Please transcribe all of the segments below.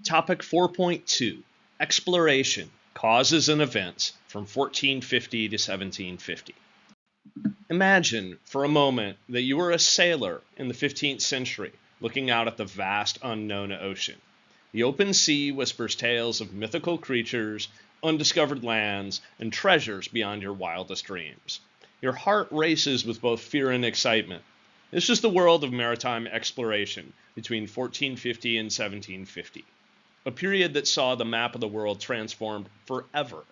Topic 4.2, Exploration, Causes and Events from 1450 to 1750. Imagine for a moment that you were a sailor in the 15th century looking out at the vast unknown ocean. The open sea whispers tales of mythical creatures, undiscovered lands, and treasures beyond your wildest dreams. Your heart races with both fear and excitement. This is the world of maritime exploration between 1450 and 1750, a period that saw the map of the world transformed forever.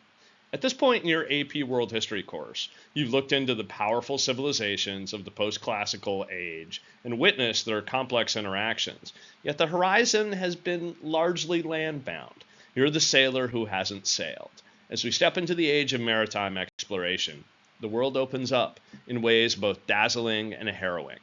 At this point in your AP World History course, you've looked into the powerful civilizations of the post-classical age and witnessed their complex interactions, yet the horizon has been largely land-bound. You're the sailor who hasn't sailed. As we step into the age of maritime exploration, the world opens up in ways both dazzling and harrowing.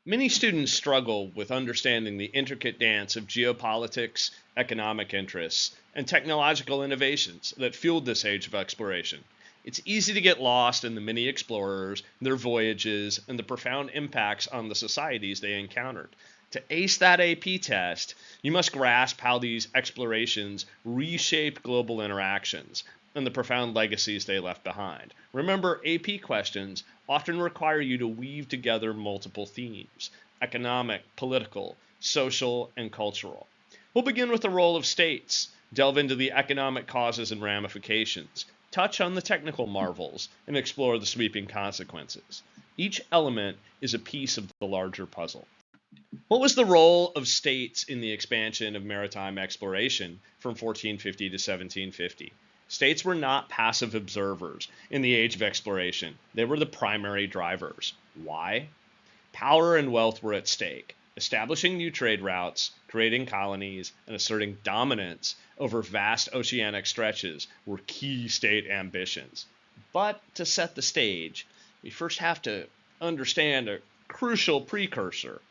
Many students struggle with understanding the intricate dance of geopolitics, economic interests, and technological innovations that fueled this age of exploration. It's easy to get lost in the many explorers, their voyages, and the profound impacts on the societies they encountered. To ace that AP test, you must grasp how these explorations reshaped global interactions and the profound legacies they left behind. Remember, AP questions often require you to weave together multiple themes: economic, political, social, and cultural. We'll begin with the role of states, delve into the economic causes and ramifications, touch on the technical marvels, and explore the sweeping consequences. Each element is a piece of the larger puzzle. What was the role of states in the expansion of maritime exploration from 1450 to 1750? States were not passive observers in the age of exploration. They were the primary drivers. Why? Power and wealth were at stake. Establishing new trade routes, creating colonies, and asserting dominance over vast oceanic stretches were key state ambitions. But to set the stage, we first have to understand a crucial precursor: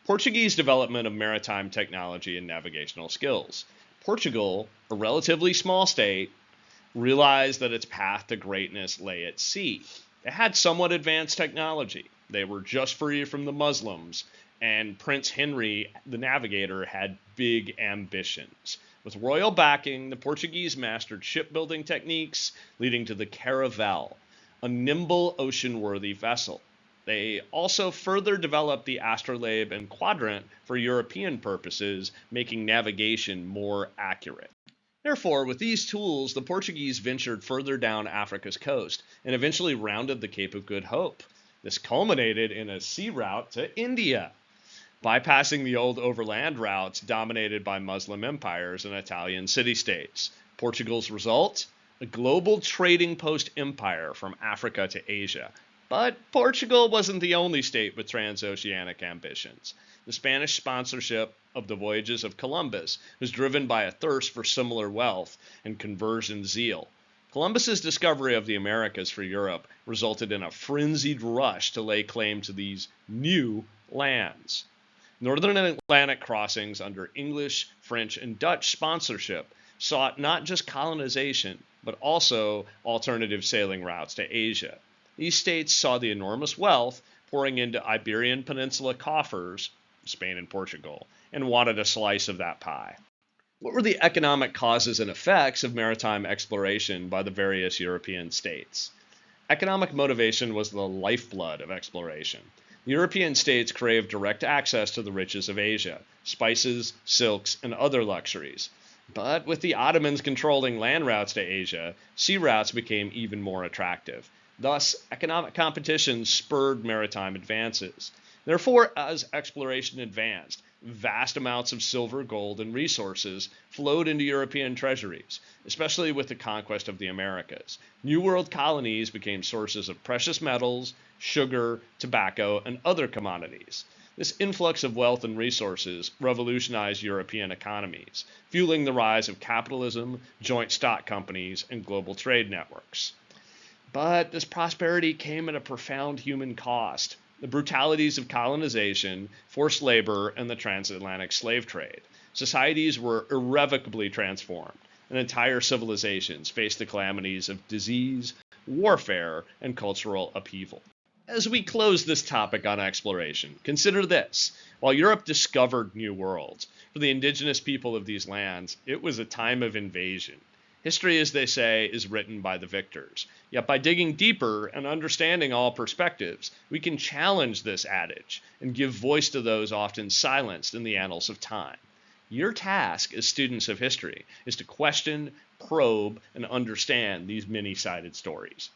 Portuguese development of maritime technology and navigational skills. Portugal, a relatively small state, realized that its path to greatness lay at sea. It had somewhat advanced technology. They were just free from the Muslims, and Prince Henry, the navigator, had big ambitions. With royal backing, the Portuguese mastered shipbuilding techniques, leading to the caravel, a nimble ocean-worthy vessel. They also further developed the astrolabe and quadrant for European purposes, making navigation more accurate. Therefore, with these tools, the Portuguese ventured further down Africa's coast and eventually rounded the Cape of Good Hope. This culminated in a sea route to India, bypassing the old overland routes dominated by Muslim empires and Italian city-states. Portugal's result? A global trading post empire from Africa to Asia. But Portugal wasn't the only state with transoceanic ambitions. The Spanish sponsorship of the voyages of Columbus was driven by a thirst for similar wealth and conversion zeal. Columbus's discovery of the Americas for Europe resulted in a frenzied rush to lay claim to these new lands. Northern Atlantic crossings under English, French, and Dutch sponsorship sought not just colonization, but also alternative sailing routes to Asia. These states saw the enormous wealth pouring into Iberian Peninsula coffers, Spain and Portugal, and wanted a slice of that pie. What were the economic causes and effects of maritime exploration by the various European states? Economic motivation was the lifeblood of exploration. The European states craved direct access to the riches of Asia, spices, silks, and other luxuries. But with the Ottomans controlling land routes to Asia, sea routes became even more attractive. Thus, economic competition spurred maritime advances. Therefore, as exploration advanced, vast amounts of silver, gold, and resources flowed into European treasuries, especially with the conquest of the Americas. New World colonies became sources of precious metals, sugar, tobacco, and other commodities. This influx of wealth and resources revolutionized European economies, fueling the rise of capitalism, joint stock companies, and global trade networks. But this prosperity came at a profound human cost: the brutalities of colonization, forced labor, and the transatlantic slave trade. Societies were irrevocably transformed, and entire civilizations faced the calamities of disease, warfare, and cultural upheaval. As we close this topic on exploration, consider this. While Europe discovered new worlds, for the indigenous people of these lands, it was a time of invasion. History, as they say, is written by the victors. Yet by digging deeper and understanding all perspectives, we can challenge this adage and give voice to those often silenced in the annals of time. Your task as students of history is to question, probe, and understand these many-sided stories.